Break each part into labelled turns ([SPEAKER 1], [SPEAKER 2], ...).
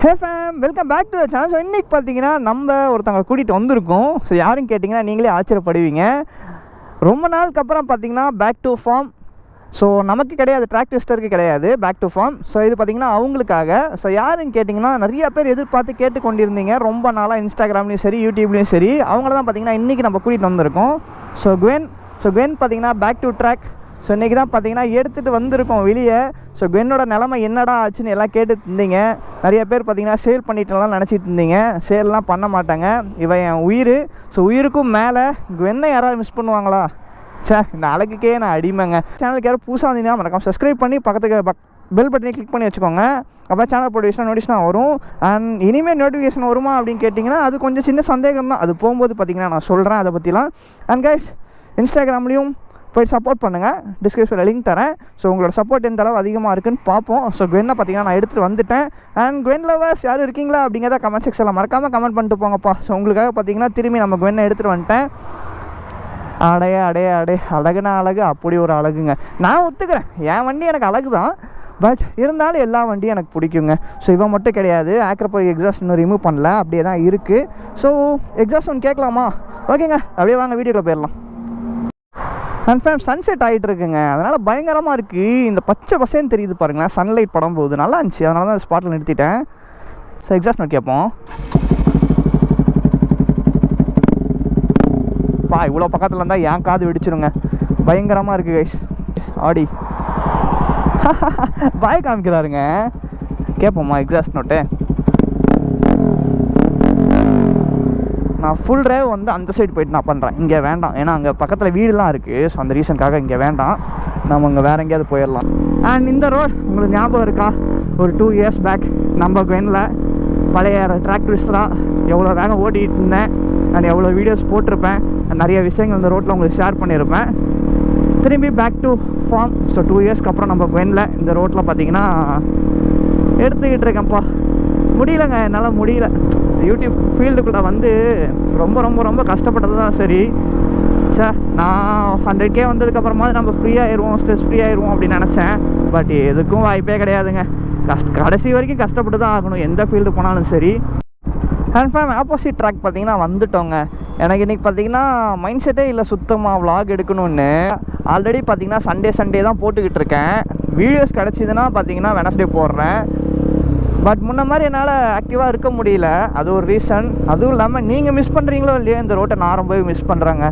[SPEAKER 1] Hey fam, welcome back to the channel. So இன்றைக்கி பார்த்தீங்கன்னா நம்ம ஒருத்தவங்களை கூட்டிகிட்டு வந்திருக்கோம். ஸோ யாரும் கேட்டிங்கன்னா நீங்களே ஆச்சரியப்படுவீங்க. ரொம்ப நாளுக்கு அப்புறம் பார்த்தீங்கன்னா பேக் டு ஃபார்ம். ஸோ நமக்கு கிடையாது, ட்ராக் ட்விஸ்டருக்கு கிடையாது, பேக் டு ஃபார்ம். ஸோ இது பார்த்தீங்கன்னா அவங்களுக்காக. ஸோ யாருன்னு கேட்டிங்கன்னா நிறைய பேர் எதிர்பார்த்து கேட்டு கொண்டிருந்தீங்க ரொம்ப நாளாக, இன்ஸ்டாகிராம்லேயும் சரி யூடியூப்லேயும் சரி. அவங்கள தான் பார்த்தீங்கன்னா இன்றைக்கி நம்ம கூட்டிகிட்டு வந்திருக்கோம். ஸோ குவென் பார்த்தீங்கன்னா பேக் டு ட்ராக். ஸோ இன்றைக்கி தான் பார்த்தீங்கன்னா எடுத்துகிட்டு வந்திருக்கோம் வெளியே. ஸோ குவென்னோட நிலமை என்னடா ஆச்சுன்னு எல்லாம் கேட்டு இருந்தீங்க. நிறைய பேர் பார்த்தீங்கன்னா சேல் பண்ணிட்டுலாம் நினச்சிட்டு இருந்தீங்க. சேல்லாம் பண்ண மாட்டாங்க, இவன் என் உயிர். ஸோ உயிருக்கும் மேலே குவென்னை யாராவது மிஸ் பண்ணுவாங்களா? இந்த அழகுக்கே நான் அடிமைங்க. சேனலுக்கு யாரும் புதுசாக வந்தீங்கன்னா மறக்காம சப்ஸ்கிரைப் பண்ணி பக்கத்துக்கு பெல் பட்டனை கிளிக் பண்ணி வச்சுக்கோங்க. அப்போ சேனல் போட்டு நோட்டிஃபிகேஷன் வரும். அண்ட் இனிமேல் நோட்டிஃபிகேஷன் வருமா அப்படின்னு கேட்டிங்கன்னா அது கொஞ்சம் சின்ன சந்தேகம் தான். அது போகும்போது பார்த்தீங்கன்னா நான் சொல்கிறேன் அதை பற்றிலாம். அண்ட் கைஸ், இன்ஸ்டாகிராம்லேயும் போய்ட்டு சப்போர்ட் பண்ணுங்கள், டிஸ்கிரிப்ஷனில் லிங்க் தரேன். ஸோ உங்களோட சப்போர்ட் எந்த அளவு அதிகமாக இருக்குன்னு பார்ப்போம். ஸோ குவென்னை பார்த்தீங்கன்னா நான் எடுத்துகிட்டு வந்துட்டேன். அண்ட் குவென் லவர்ஸ் யாரும் இருக்கீங்களா அப்படிங்கிறத கமெண்ட் செக்ஷனில் மறக்காமல் கமெண்ட் பண்ணிட்டு போங்கப்பா. ஸோ உங்களுக்காக பார்த்தீங்கன்னா திரும்பி நம்ம குவென்னை எடுத்துகிட்டு வந்துட்டேன். அடைய அழகுனா அழகு, அப்படி ஒரு அழகுங்க. நான் ஒத்துக்கிறேன், என் வண்டி எனக்கு அழகு தான். பட் இருந்தாலும் எல்லா வண்டியும் எனக்கு பிடிக்குங்க. ஸோ இவன் மட்டும் கிடையாது, ஆக்ரப்போ எக்ஸாஸ்ட் இன்னும் ரிமூவ் பண்ணல, அப்படியே தான் இருக்குது. ஸோ எக்ஸாஸ்ட் ஒன்று கேட்கலாமா? ஓகேங்க, அப்படியே வாங்க வீடியோக்குள்ளே போயிடலாம். கன்ஃபார்ம் சன்செட் ஆகிட்டு இருக்குங்க, அதனால் பயங்கரமாக இருக்குது. இந்த பச்சை பசேன்னு தெரியுது பாருங்களேன், சன்லைட் படம் போகுது, நல்லா இருந்துச்சு. அதனால தான் ஸ்பாட்டில் நிறுத்திட்டேன். ஸோ எக்ஸாஸ்ட் நோட் கேட்போம். இவ்வளோ பக்கத்தில் இருந்தால் என் காது வெடிச்சிருங்க, பயங்கரமாக இருக்குது கைஸ். ஆடி பாய் காமிக்கிறாருங்க, கேட்போம்மா எக்ஸாஸ்ட் நோட்டு. நான் ஃபுல் ட்ரைவ் வந்து அந்த சைடு போயிட்டு நான் பண்ணுறேன், இங்கே வேண்டாம். ஏன்னா அங்கே பக்கத்தில் வீடுலாம் இருக்குது. ஸோ அந்த ரீசனுக்காக இங்கே வேண்டாம், நம்ம இங்கே வேறு எங்கேயாவது போயிடலாம். அண்ட் இந்த ரோட் உங்களுக்கு ஞாபகம் இருக்கா? ஒரு 2 years பேக் நம்ம குவெனில் பழைய ட்ராக் ட்விஸ்டராக எவ்வளோ வேகம் ஓட்டிகிட்டு இருந்தேன். நான் எவ்வளோ வீடியோஸ் போட்டிருப்பேன், நிறைய விஷயங்கள் இந்த ரோட்டில் உங்களுக்கு ஷேர் பண்ணியிருப்பேன். திரும்பி பேக் டு ஃபார்ம். ஸோ 2 yearsக்கு அப்புறம் நம்ம குவெனில் இந்த ரோட்டில் பார்த்தீங்கன்னா எடுத்துக்கிட்டு இருக்கேன்ப்பா. முடியலங்க, என்னால் முடியல. யூடியூப் ஃபீல்டுக்குள்ளே வந்து ரொம்ப ரொம்ப ரொம்ப கஷ்டப்பட்டது தான். சரி நான் 100K வந்ததுக்கப்புறமா நம்ம ஃப்ரீ ஆயிடுவோம், ஸ்ட்ரெஸ் ஃப்ரீ ஆயிடுவோம் அப்படின்னு நினச்சேன். பட் எதுக்கும் வாய்ப்பே கிடையாதுங்க. கடைசி வரைக்கும் கஷ்டப்பட்டு தான் ஆகணும், எந்த ஃபீல்டு போனாலும் சரி. கன்ஃபார்ம் ஆப்போசிட் ட்ராக் பார்த்தீங்கன்னா வந்துட்டோங்க. எனக்கு இன்றைக்கி பார்த்தீங்கன்னா மைண்ட் செட்டே இல்லை சுத்தமாக விலாக் எடுக்கணும்னு. ஆல்ரெடி பார்த்தீங்கன்னா சண்டே தான் போட்டுக்கிட்டு இருக்கேன். வீடியோஸ் கிடச்சிதுன்னா பார்த்தீங்கன்னா வெனஸ்டே போடுறேன். பட் முன்ன மாதிரி என்னால் ஆக்டிவாக இருக்க முடியல, அது ஒரு ரீசன். அதுவும் இல்லாமல் நீங்கள் மிஸ் பண்ணுறீங்களோ இல்லையோ, இந்த ரோட்டை நான் ரொம்பவே மிஸ் பண்ணுறேங்க.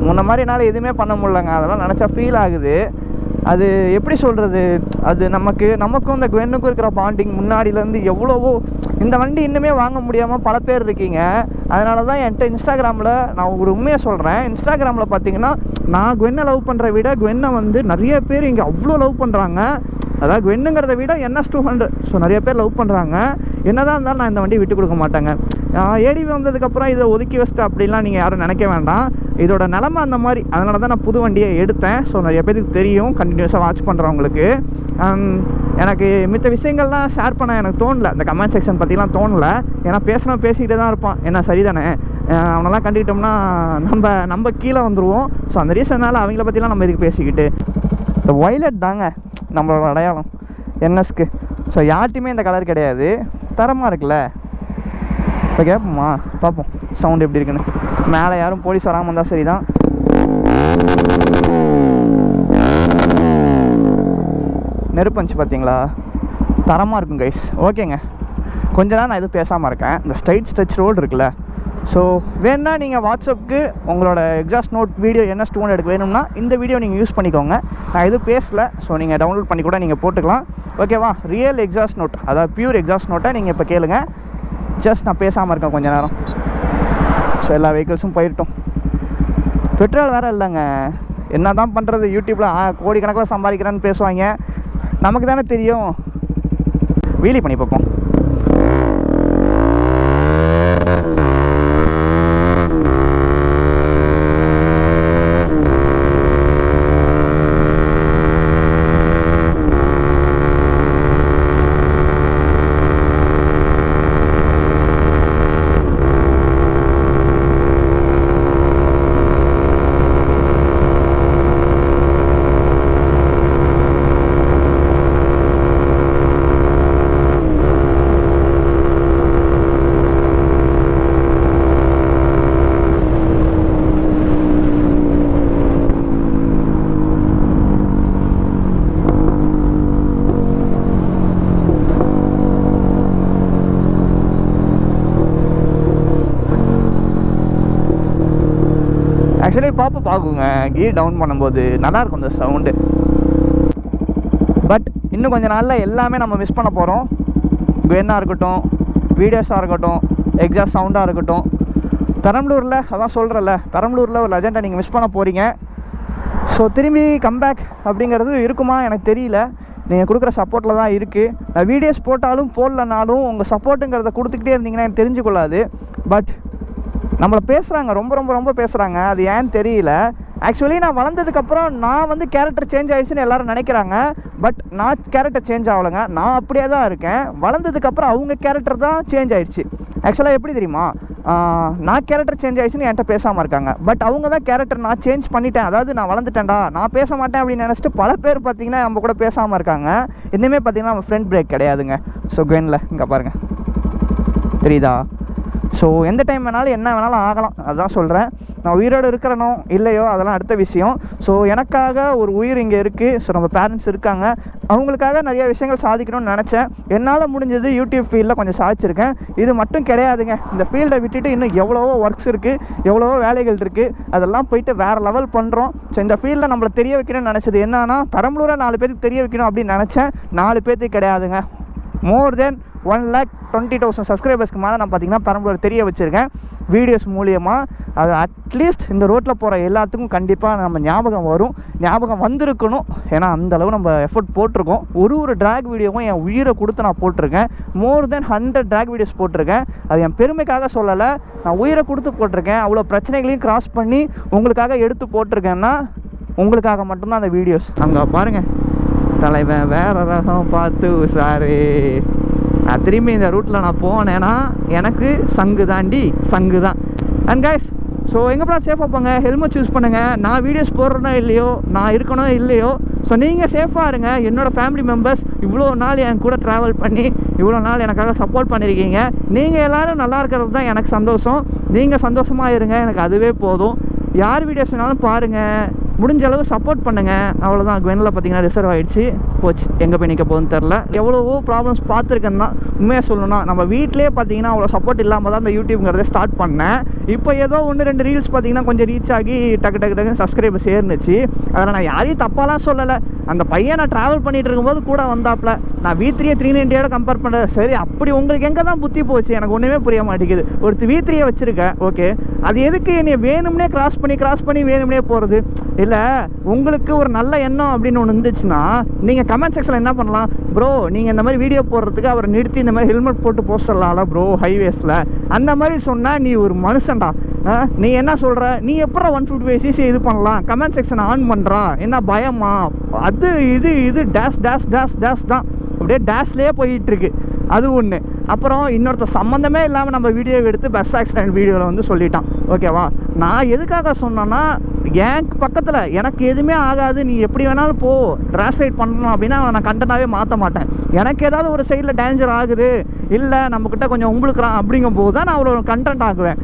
[SPEAKER 1] முன்ன மாதிரி என்னால் எதுவுமே பண்ண முடியலங்க, அதெல்லாம் நினச்சா ஃபீல் ஆகுது. அது எப்படி சொல்கிறது, அது நமக்கும் இந்த குவென்னுக்கும் இருக்கிற பாண்டிங் முன்னாடியிலேருந்து எவ்வளவோ. இந்த வண்டி இன்னுமே வாங்க முடியாமல் பல பேர் இருக்கீங்க. அதனால தான் என்கிட்ட இன்ஸ்டாகிராமில் நான் ஒரு உண்மையை சொல்கிறேன். இன்ஸ்டாகிராமில் பார்த்தீங்கன்னா நான் குவென்னை லவ் பண்ணுற விட குவென்னை வந்து நிறைய பேர் இங்கே அவ்வளோ லவ் பண்ணுறாங்க. அதாவது குவென்னுங்கிறத விட NS200. ஸோ நிறைய பேர் லவ் பண்ணுறாங்க. என்ன தான் இருந்தாலும் நான் இந்த வண்டியை விட்டு கொடுக்க மாட்டேங்க. ஏடிவி வந்ததுக்கப்புறம் இதை ஒதுக்கி வச்சுட்டு அப்படிலாம் நீங்கள் யாரும் நினைக்க வேண்டாம். இதோட நிலமை அந்த மாதிரி. அதனால தான் நான் புது வண்டியை எடுத்தேன். ஸோ நிறைய பேருக்கு தெரியும், கண்டினியூஸாக வாட்ச் பண்ணுறவங்களுக்கு. எனக்கு மித்த விஷயங்கள்லாம் ஷேர் பண்ண எனக்கு தோணலை, இந்த கமெண்ட் செக்ஷன் பற்றிலாம் தோணலை. ஏன்னா பேசிக்கிட்டே தான் இருப்பான், என்ன சரிதானே? அவனெல்லாம் கண்டுக்கிட்டோம்னா நம்ம கீழே வந்துடுவோம். ஸோ அந்த ரீசனால் அவங்கள பற்றிலாம் நம்ம இதுக்கு பேசிக்கிட்டு. இந்த வயலட் தாங்க நம்மளோட அடையாளம் NSக்கு. ஸோ யார்ட்டையுமே இந்த கலர் கிடையாது, தரமாக இருக்குல்ல. இப்போ கேட்போம்மா, பார்ப்போம் சவுண்ட் எப்படி இருக்குன்னு. மேலே யாரும் போலீஸ் வராமல் இருந்தால் சரி தான். நெருப்பஞ்சி பார்த்தீங்களா, தரமாக இருக்கும் கைஸ். ஓகேங்க, கொஞ்ச நேரம் நான் எதுவும் பேசாமல் இருக்கேன். இந்த ஸ்ட்ரெச் ரோடு இருக்குல்ல, ஸோ வேணுன்னா நீங்கள் வாட்ஸ்அப்புக்கு உங்களோட எக்ஸாஸ்ட் நோட் வீடியோ NS200 எடுக்க வேணும்னா இந்த வீடியோ நீங்கள் யூஸ் பண்ணிக்கோங்க. நான் எதுவும் பேசலை, ஸோ நீங்கள் டவுன்லோட் பண்ணி கூட நீங்கள் போட்டுக்கலாம். ஓகேவா? ரியல் எக்ஸாஸ்ட் நோட், அதாவது பியூர் எக்ஸாஸ்ட் நோட்டை நீங்கள் இப்போ கேளுங்க. ஜஸ்ட் நான் பேசாமல் இருக்கேன் கொஞ்ச நேரம். ஸோ எல்லா வெஹிக்கிள்ஸும் போயிட்டோம். பெட்ரோல் வேறு இல்லைங்க, என்ன தான் பண்ணுறது? யூடியூப்பில் கோடிக்கணக்கில் சம்பாதிக்கிறேன்னு பேசுவாங்க, நமக்கு தானே தெரியும். வீலி பண்ணி பார்ப்போம். ஆக்சுவலி பார்க்குங்க கீர் டவுன் பண்ணும்போது நல்லாயிருக்கும் அந்த சவுண்டு. பட் இன்னும் கொஞ்சம் நாளில் எல்லாமே நம்ம மிஸ் பண்ண போகிறோம். பென்னாக இருக்கட்டும், வீடியோஸாக இருக்கட்டும், எக்ஸாஸ்ட் சவுண்டாக இருக்கட்டும். பெரம்பலூரில் அதான் சொல்கிறேன்ல, பெரம்பலூரில் ஒரு லெஜெண்டை நீங்கள் மிஸ் பண்ண போகிறீங்க. ஸோ திரும்பி கம்பேக் அப்படிங்கிறது இருக்குமா எனக்கு தெரியல. நீங்கள் கொடுக்குற சப்போர்ட்டில் தான் இருக்குது. நான் வீடியோஸ் போட்டாலும் போடலனாலும் உங்கள் சப்போர்ட்டுங்கிறத கொடுத்துக்கிட்டே இருந்தீங்கன்னா எனக்கு தெரிஞ்சுக்கொள்ளாது. பட் நம்மளை பேசுகிறாங்க, ரொம்ப ரொம்ப ரொம்ப பேசுகிறாங்க. அது ஏன்னு தெரியல. ஆக்சுவலி நான் வளர்ந்ததுக்கப்புறம் நான் வந்து கேரக்டர் சேஞ்ச் ஆகிடுச்சுன்னு எல்லோரும் நினைக்கிறாங்க. பட் நான் கேரக்டர் சேஞ்ச் ஆகலைங்க, நான் அப்படியே தான் இருக்கேன். வளர்ந்ததுக்கப்புறம் அவங்க கேரக்டர் தான் சேஞ்ச் ஆகிடுச்சு. ஆக்சுவலாக எப்படி தெரியுமா, நான் கேரக்டர் சேஞ்ச் ஆகிடுச்சுன்னு என்கிட்ட பேசாமல் இருக்காங்க. பட் அவங்க தான் கேரக்டர் நான் சேஞ்ச் பண்ணிட்டேன், அதாவது நான் வளர்ந்துட்டேன்டா, நான் பேச மாட்டேன் அப்படின்னு நினச்சிட்டு பல பேர் பார்த்திங்கன்னா நம்ம கூட பேசாமல் இருக்காங்க. இன்னுமே பார்த்திங்கன்னா நம்ம ஃப்ரெண்ட் பிரேக் கிடையாதுங்க. ஸோ குவெனில் இங்கே பாருங்கள், தெரியுதா? ஸோ எந்த டைம் வேணாலும் என்ன வேணாலும் ஆகலாம், அதுதான் சொல்கிறேன். நான் உயிரோடு இருக்கிறனோ இல்லையோ அதெல்லாம் அடுத்த விஷயம். ஸோ எனக்காக ஒரு உயிர் இங்கே இருக்குது. ஸோ நம்ம பேரண்ட்ஸ் இருக்காங்க, அவங்களுக்காக நிறைய விஷயங்கள் சாதிக்கணும்னு நினச்சேன். என்னால் முடிஞ்சது யூடியூப் ஃபீல்டில் கொஞ்சம் சாதிச்சிருக்கேன். இது மட்டும் கிடையாதுங்க, இந்த ஃபீல்டை விட்டுட்டு இன்னும் எவ்வளவோ ஒர்க்ஸ் இருக்குது, எவ்வளவோ வேலைகள் இருக்குது. அதெல்லாம் போயிட்டு வேறு லெவல் பண்ணுறோம். ஸோ இந்த ஃபீல்டில் நம்மளை தெரிய வைக்கணும்னு நினச்சது என்னன்னா, பெரம்பலூரை 4 பேருக்கு தெரிய வைக்கணும் அப்படின்னு நினச்சேன். 4 பேர்த்துக்கு கிடையாதுங்க, மோர் தென் 1,20,000 சப்ஸ்கிரைபர்ஸ்க்கு மேலே நான் பார்த்திங்கன்னா பெரம்பலூர் தெரிய வச்சுருக்கேன் வீடியோஸ் மூலியமாக. அது அட்லீஸ்ட் இந்த ரோட்டில் போகிற எல்லாத்துக்கும் கண்டிப்பாக நம்ம ஞாபகம் வரும், ஞாபகம் வந்திருக்கணும். ஏன்னா அந்தளவு நம்ம எஃபர்ட் போட்டிருக்கோம். ஒரு ட்ராக் வீடியோவும் என் உயிரை கொடுத்து நான் போட்டிருக்கேன். மோர் தென் 100 ட்ராக் வீடியோஸ் போட்டிருக்கேன். அது என் பெருமைக்காக சொல்லலை, நான் உயிரை கொடுத்து போட்டிருக்கேன். அவ்வளோ பிரச்சனைகளையும் கிராஸ் பண்ணி உங்களுக்காக எடுத்து போட்டிருக்கேன்னா உங்களுக்காக மட்டும்தான் அந்த வீடியோஸ். அங்கே பாருங்கள், தலைவன் வேற ரகம் பார்த்து உஷாரு. நான் திரும்பி இந்த ரூட்டில் நான் போனேன்னா எனக்கு சங்கு தாண்டி சங்கு தான். அண்ட் கைஸ், ஸோ எங்கேப்பா சேஃபாக போங்க, ஹெல்மெட் சூஸ் பண்ணுங்கள். நான் வீடியோஸ் போடுறேனோ இல்லையோ, நான் இருக்கணும் இல்லையோ, ஸோ நீங்கள் சேஃபாக இருங்க. என்னோடய ஃபேமிலி மெம்பர்ஸ் இவ்வளோ நாள் என் கூட ட்ராவல் பண்ணி இவ்வளோ நாள் எனக்காக சப்போர்ட் பண்ணியிருக்கீங்க. நீங்கள் எல்லோரும் நல்லா இருக்கிறது தான் எனக்கு சந்தோஷம். நீங்கள் சந்தோஷமாக இருங்க, எனக்கு அதுவே போதும். யார் வீடியோஸ் வேணாலும் பாருங்கள், முடிஞ்ச அளவு சப்போர்ட் பண்ணுங்கள். அவ்வளோதான். குவெனில் பார்த்தீங்கன்னா ரிசர்வ் ஆகிடுச்சு, போச்சு, எங்கே போய் நிற்க போகுதுன்னு தெரில. எவ்வளவோ ப்ராப்ளம்ஸ் பார்த்துருக்கேன் தான் உண்மையாக சொல்லணும்னா. நம்ம வீட்டிலே பார்த்தீங்கன்னா அவ்வளோ சப்போர்ட் இல்லாமல் தான் இந்த யூடியூப்ங்கிறத ஸ்டார்ட் பண்ணேன். இப்போ ஏதோ 1-2 ரீல்ஸ் பார்த்தீங்கன்னா கொஞ்சம் ரீச் ஆகி டக்கு சப்ஸ்கிரைபர்ஸ் ஏறுனுச்சு. அதில் நான் யாரையும் தப்பாலாம் சொல்லலை. அந்த பையன் நான் ட்ராவல் பண்ணிகிட்டு இருக்கும்போது கூட வந்தாப்புல. நான் V3 390 கம்பேர் பண்ணுறேன். சரி, அப்படி உங்களுக்கு எங்கே தான் புத்தி போச்சு எனக்கு ஒன்றுமே புரிய மாட்டேங்குது. ஒருத்தர் V3 வச்சுருக்கேன், ஓகே, அது எதுக்கு என்னை வேணும்னே கிராஸ் பண்ணி வேணும்னே போகிறது? இல்லை, உங்களுக்கு ஒரு நல்ல எண்ணம் அப்படின்னு ஒன்று இருந்துச்சுன்னா நீங்கள் கமெண்ட் செக்ஷனில் என்ன பண்ணலாம், ப்ரோ நீங்கள் இந்த மாதிரி வீடியோ போடுறதுக்கு அவரை நிறுத்தி இந்த மாதிரி ஹெல்மெட் போட்டு போஸ்ட் சொல்லலாம்ல ப்ரோ ஹைவேஸில், அந்த மாதிரி சொன்னால் நீ ஒரு மனுஷன்டா. நீ என்ன சொல்கிற, நீ எப்போ 155cc இது பண்ணலாம், கமெண்ட் செக்ஷன் ஆன் பண்ணுறா, என்ன பயமா? அது இது டேஷ் தான், அப்படியே டேஷ்லேயே போயிட்டுருக்கு. அது ஒன்று. அப்புறம் இன்னொருத்தர் சம்மந்தமே இல்லாமல் நம்ம வீடியோ எடுத்து பஸ் ஆக்சிடென்ட் வீடியோவில் வந்து சொல்லிட்டான், ஓகேவா? நான் எதுக்காக சொன்னேன்னா, என் பக்கத்தில் எனக்கு எதுவுமே ஆகாது, நீ எப்படி வேணாலும் போ, டிரான்ஸ்லேட் பண்ணணும் அப்படின்னா நான் கண்டென்ட்டாகவே மாற்ற மாட்டேன். எனக்கு ஏதாவது ஒரு சைடில் டேஞ்சர் ஆகுது, இல்லை நம்மக்கிட்ட கொஞ்சம் உங்களுக்குறான் அப்படிங்கும்போது தான் நான் ஒரு கண்டென்ட் ஆகுவேன்.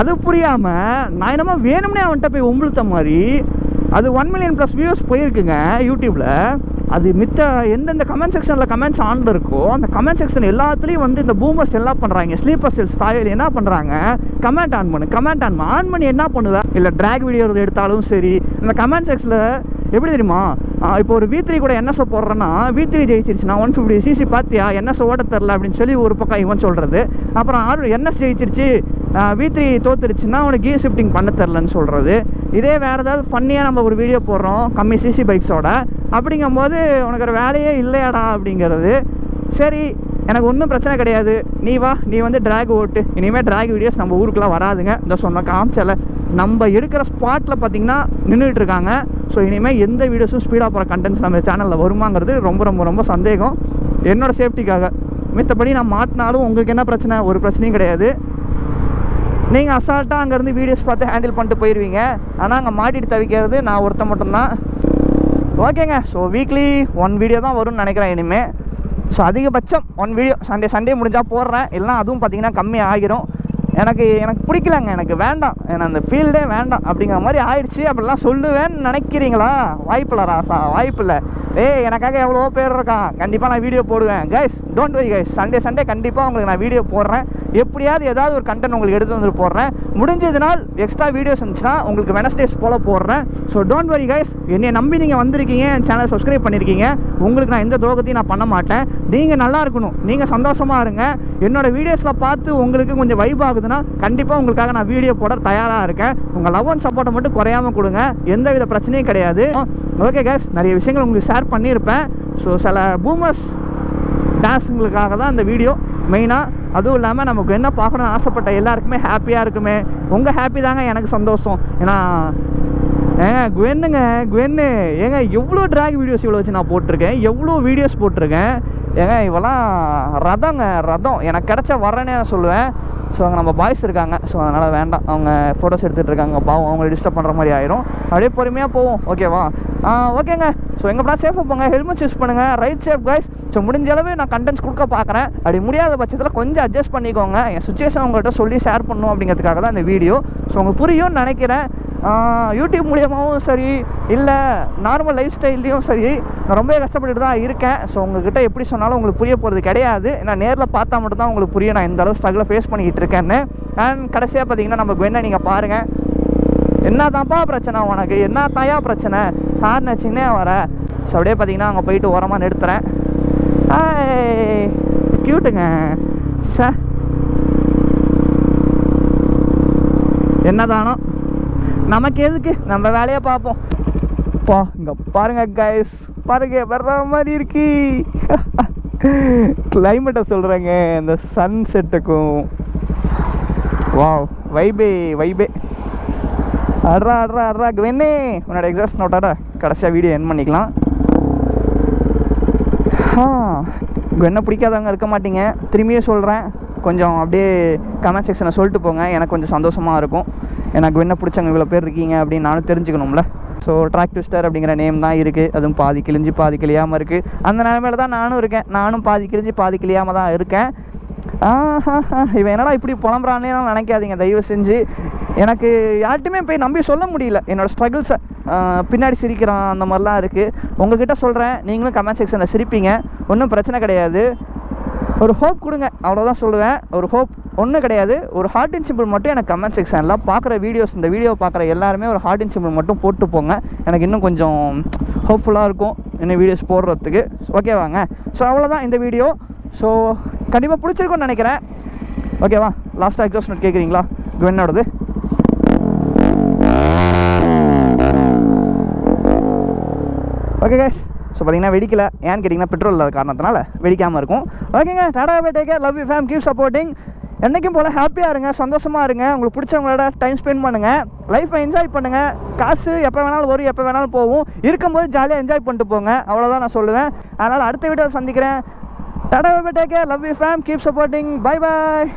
[SPEAKER 1] அது புரியாமல் நான் என்னமோ வேணும்னே அவன்கிட்ட போய் உங்களுத்த மாதிரி. அது 1 million+ வியூஸ் போயிருக்குங்க யூடியூப்பில். அது மித்த எந்தெந்த கமெண்ட் செக்ஷனில் கமெண்ட்ஸ் ஆன் இருக்கோ அந்த கமெண்ட் செக்ஷன் எல்லாத்துலேயும் வந்து இந்த பூமர்ஸ் எல்லாம் பண்ணுறாங்க. ஸ்லீப்பர் செல்ஸ் தாயில் என்ன பண்ணுறாங்க, கமெண்ட் ஆன் பண்ணி என்ன பண்ணுவேன்? இல்லை ட்ராக் வீடியோ எடுத்தாலும் சரி, இந்த கமெண்ட் செக்ஷனில் எப்படி தெரியுமா, இப்போ ஒரு V3 கூட NS போடுறேன்னா, V3 ஜெயிச்சிருச்சுன்னா 150cc பார்த்தியா, NS ஓட தெரில அப்படின்னு சொல்லி ஒரு பக்கம் இவன் சொல்கிறது. அப்புறம் NS ஜெயிச்சிருச்சு, V3 தோத்துருச்சுன்னா அவனுக்கு கீர் ஷிஃப்டிங் பண்ண தெரிலன்னு சொல்கிறது. இதே வேறு ஏதாவது ஃபன்னியாக நம்ம ஒரு வீடியோ போடுறோம் கம்மி சிசி பைக்ஸோட, அப்படிங்கும்போது உனக்கு ஒரு வேலையே இல்லையாடா அப்படிங்கிறது. சரி, எனக்கு ஒன்றும் பிரச்சனை கிடையாது, நீ வா, நீ வந்து ட்ராக் ஓட்டு, இனிமேல் ட்ராக் வீடியோஸ் நம்ம ஊருக்குலாம் வராதுங்க. இந்த சொன்ன காமிச்சல நம்ம எடுக்கிற ஸ்பாட்டில் பார்த்திங்கன்னா நின்றுட்டு இருக்காங்க. ஸோ இனிமேல் எந்த வீடியோஸும் ஸ்பீடாக போகிற கண்டென்ட்ஸ் நம்ம சேனலில் வருமாங்கிறது ரொம்ப ரொம்ப ரொம்ப சந்தேகம், என்னோடய சேஃப்டிக்காக. மித்தபடி நான் மாட்டினாலும் உங்களுக்கு என்ன பிரச்சனை? ஒரு பிரச்சனையும் கிடையாது. நீங்கள் அசால்ட்டாக அங்கேருந்து வீடியோஸ் பார்த்து ஹேண்டில் பண்ணிட்டு போயிடுவீங்க. ஆனால் அங்கே மாட்டிட்டு தவிக்கிறது நான் ஒருத்த மட்டும்தான். ஓகேங்க, ஸோ வீக்லி 1 வீடியோ தான் வரும்னு நினைக்கிறேன் இனிமேல். ஸோ அதிகபட்சம் 1 வீடியோ சண்டே முடிஞ்சால் போடுறேன். இல்லைனா அதுவும் பார்த்திங்கன்னா கம்மி ஆகிரும். எனக்கு பிடிக்கலங்க, எனக்கு வேண்டாம், எனக்கு அந்த ஃபீல்டே வேண்டாம் அப்படிங்கிற மாதிரி ஆயிடுச்சு. அப்படிலாம் சொல்லுவேன்னு நினைக்கிறீங்களா? வாய்ப்பில்லை ராசா, வாய்ப்பில்லை. எனக்காக எவ்வளோ பேர் இருக்கான், கண்டிப்பாக நான் வீடியோ போடுவேன். Guys don't worry guys, Sunday கண்டிப்பாக உங்களுக்கு நான் வீடியோ போடுறேன். எப்படியாவது ஏதாவது ஒரு கண்டென்ட் உங்களுக்கு எடுத்து வந்து போடுறேன். முடிஞ்சதுனால் எக்ஸ்ட்ரா வீடியோஸ் இருந்துச்சுன்னா உங்களுக்கு வெனஸ்டேஸ் போல் போடுறேன். ஸோ டோன்ட் வரி கைஸ், என்னை நம்பி நீங்கள் வந்திருக்கீங்க, என் சேனலை சப்ஸ்கிரைப் பண்ணியிருக்கீங்க. உங்களுக்கு நான் எந்த துரோகத்தையும் நான் பண்ண மாட்டேன். நீங்கள் நல்லா இருக்கணும், நீங்கள் சந்தோஷமாக இருங்க. என்னோடய வீடியோஸில் பார்த்து உங்களுக்கு கொஞ்சம் வைப் ஆகுதுன்னா கண்டிப்பாக உங்களுக்காக நான் வீடியோ போட தயாராக இருக்கேன். உங்கள் லவ் அண்ட் சப்போர்ட்டை மட்டும் குறையாமல் கொடுங்க, எந்த வித பிரச்சனையும் கிடையாது. ஓகே கைஸ், நிறைய விஷயங்கள் உங்களுக்கு ஷேர் பண்ணியிருப்பேன். ஸோ சில பூமர்ஸ் டான்ஸுங்களுக்காக தான் இந்த வீடியோ மெயினாக. அதுவும் இல்லாமல் நமக்கு என்ன பார்க்கணும்னு ஆசைப்பட்ட எல்லாருக்குமே ஹாப்பியாக இருக்குமே. உங்கள் ஹாப்பி தாங்க எனக்கு சந்தோஷம். ஏன்னா குவென்னு ஏங்க எவ்வளோ ட்ராக் வீடியோஸ் இவ்வளோ வச்சு நான் போட்டிருக்கேன், எவ்வளோ வீடியோஸ் போட்டிருக்கேன். ஏங்க இவெல்லாம் ரதம் எனக்கு கிடச்ச வரேன்னே நான் சொல்லுவேன். ஸோ அங்கே நம்ம பாய்ஸ் இருக்காங்க, ஸோ அதனால் வேண்டாம், அவங்க ஃபோட்டோஸ் எடுத்துகிட்டு இருக்காங்க, பாவம் அவங்களை டிஸ்டர்ப் பண்ணுற மாதிரி ஆயிரும். அப்படியே பொறுமையாக போவோம், ஓகேவா? ஓகேங்க. ஸோ எங்கேப்பா சேஃபாக போங்க, ஹெல்மெட் யூஸ் பண்ணுங்கள், ரைட் சேஃப் கைஸ். ஸோ முடிஞ்ச அளவு நான் கண்டென்ட்ஸ் கொடுக்க பார்க்குறேன். அப்படி முடியாத பட்சத்தில் கொஞ்சம் அட்ஜஸ்ட் பண்ணிக்கோங்க. என் சுச்சுவேஷன் உங்கள்கிட்ட சொல்லி ஷேர் பண்ணணும் அப்படிங்கிறதுக்காக தான் இந்த வீடியோ. ஸோ உங்களுக்கு புரியும்னு நினைக்கிறேன். யூடியூப் மூலியமாகவும் சரி, இல்லை நார்மல் லைஃப் ஸ்டைல்லையும் சரி, நான் ரொம்பவே கஷ்டப்பட்டுட்டு தான் இருக்கேன். ஸோ உங்கள்கிட்ட எப்படி சொன்னாலும் உங்களுக்கு புரிய போகிறது கிடையாது. நான் நேரில் பார்த்தா மட்டும் தான் உங்களுக்கு புரியும் நான் எந்த அளவு ஸ்ட்ரகிளை ஃபேஸ் பண்ணிக்கிட்டு இருக்கேன்னு. அண்ட் கடைசியாக பார்த்தீங்கன்னா நம்ம குவென்னை நீங்கள் பாருங்கள். என்ன தான்ப்பா பிரச்சனை உனக்கு, என்ன தாயா பிரச்சனை, காரணம் சின்னே வர. ஸோ அப்படியே பார்த்தீங்கன்னா அங்கே போயிட்டு ஓரமாக நிறுத்துகிறேன். க்யூட்டுங்க சார், என்னதானோ நமக்கு எதுக்கு, நம்ம வேலையை பார்ப்போம். பா இங்கே பாருங்க கைஸ், பாருங்க வர்ற மாதிரி இருக்கு. கிளைமேட்டை சொல்கிறேங்க, இந்த சன் செட்டுக்கும். வாவ், வைபே அட்ரா குவென்னே, உன்னோட எக்ஸாஸ்ட் நோட்டோட கடைசியாக வீடியோ என் பண்ணிக்கலாம். குவென்னை பிடிக்காதவங்க இருக்க மாட்டீங்க, திரும்பியும் சொல்கிறேன். கொஞ்சம் அப்படியே கமெண்ட் செக்ஷனை சொல்லிட்டு போங்க, எனக்கு கொஞ்சம் சந்தோஷமாக இருக்கும். எனக்கு குவென்னை பிடிச்சவங்க இவ்வளோ பேர் இருக்கீங்க அப்படின்னு நானும் தெரிஞ்சுக்கணும்ல. ஸோ ட்ராக் ட்விஸ்டர் அப்படிங்கிற நேம் தான் இருக்குது, அதுவும் பாதி கிழிஞ்சு பாதி கிளியாமல் இருக்குது. அந்த நிலைமையில தான் நானும் இருக்கேன். நானும் பாதி கிழிஞ்சு பாதி கிளியாமல் தான் இருக்கேன். இவன் என்னடா இப்படி புலம்புறானே நினைக்காதீங்க தயவு செஞ்சு. எனக்கு யார்ட்டுமே போய் நம்பி சொல்ல முடியல என்னோடய ஸ்ட்ரகிள்ஸை. பின்னாடி சிரிக்கிறான் அந்த மாதிரிலாம் இருக்குது. உங்ககிட்ட சொல்கிறேன், நீங்களும் கமெண்ட் செக்ஷனில் சிரிப்பீங்க, ஒன்றும் பிரச்சனை கிடையாது. ஒரு ஹோப் கொடுங்க, அவ்வளோதான் சொல்லுவேன். ஒரு ஹோப் ஒன்றும் கிடையாது. ஒரு ஹார்ட் அண்ட் சிம்பிள் மட்டும் எனக்கு கமெண்ட் செக்ஷனில் பார்க்குற வீடியோஸ், இந்த வீடியோ பார்க்குற எல்லாருமே ஒரு ஹார்ட் அண்ட் சிம்பிள் மட்டும் போட்டு போங்க. எனக்கு இன்னும் கொஞ்சம் ஹோப்ஃபுல்லாக இருக்கும் இன்னும் வீடியோஸ் போடுறதுக்கு. ஓகேவாங்க? ஸோ அவ்வளோதான் இந்த வீடியோ. ஸோ கண்டிப்பாக பிடிச்சிருக்கும்னு நினைக்கிறேன். ஓகேவா? லாஸ்ட்டாக எக்ஸாஸ்ட் நோட் கேட்குறீங்களா குவென்னோடது? ஓகே கைஸ், ஸோ பார்த்தீங்கன்னா வெடிக்கல, ஏன்னு கேட்டிங்கன்னா பெட்ரோல் இல்லாத காரணத்தினால வெடிக்காமல் இருக்கும். ஓகேங்க, tata bye take care, love you fam, keep supporting. என்றைக்கும் போல் ஹாப்பியாக இருங்க, சந்தோஷமாக இருங்க, உங்களுக்கு பிடிச்சவங்களோட டைம் ஸ்பெண்ட் பண்ணுங்கள், லைஃப்பை என்ஜாய் பண்ணுங்கள். காசு எப்போ வேணாலும் வரும், எப்போ வேணாலும் போகும், இருக்கும்போது ஜாலியாக என்ஜாய் பண்ணிட்டு போங்க, அவ்வளோதான் நான் சொல்லுவேன். அதனால் அடுத்த வீடியோவில் சந்திக்கிறேன். Tata bye take care, love you fam, keep supporting, bye bye.